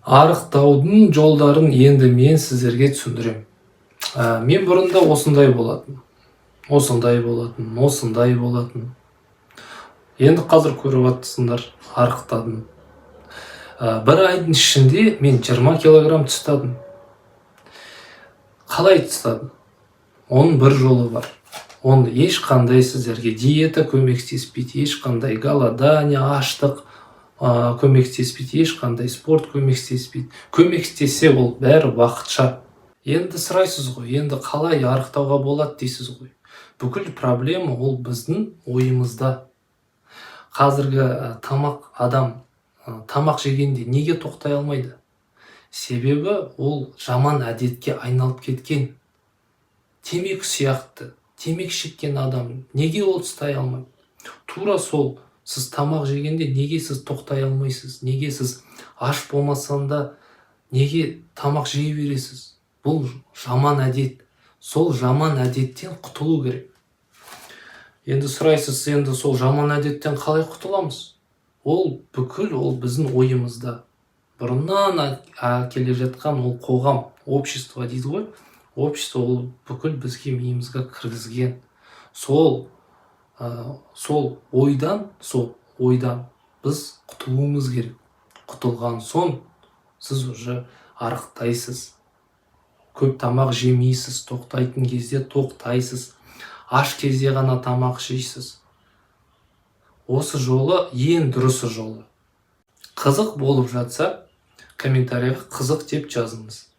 Арықтаудың жолдарын енді мен сіздерге түсіндірем. Мен бұрында осындай болатын. Енді қазір көріп жатсыңдар, арықтадым. Бір айдың ішінде мен 20 килограмм тастадым. Қалай тастадым? Оның бір жолы бар. Оны ешқандай сіздерге диета көмектеспейді, ешқандай голодание, аштық көмектеспейді, ешқандай спорт көмектеспейді. Көмектесе ол бәрі уақытша. Енді сұрайсыз ғой, енді қалай арықтауға болады дейсіз ғой. Бүкіл проблема ол біздің ойымызда. Қазіргі тамақ жегенде неге тоқтай алмайды? Себебі ол жаман әдетке айналып кеткен. Темекі сияқты, темекі шеккен адам неге ол тастай алмайды? Тура сол, сіз тамақ жегенде неге сіз тоқтай алмайсыз? Неге сіз аш болмасанда неге тамақ жей бересіз? Бұл жаман әдет. Сол жаман әдеттен құтылу керек. Енді сұрайсыз, енді сол жаман әдеттен қалай құтыламыз? Ол біздің ойымызда. Бұрыннан келе жатқан ол қоғам, общество дейді ғой. Общество ол бүкіл бізге миымызға кіргізген. Сол ойдан біз құтылуымыз керек. Құтылған соң сіз уже арықтайсыз. Көп тамақ жемейсіз, тоқтайтын кезде тоқтайсыз. Аш кезде ғана тамақ жейсіз. Осы жолы ең дұрысы жолы. Қызық болып жатса, комментарийға қызық деп жазыңыз.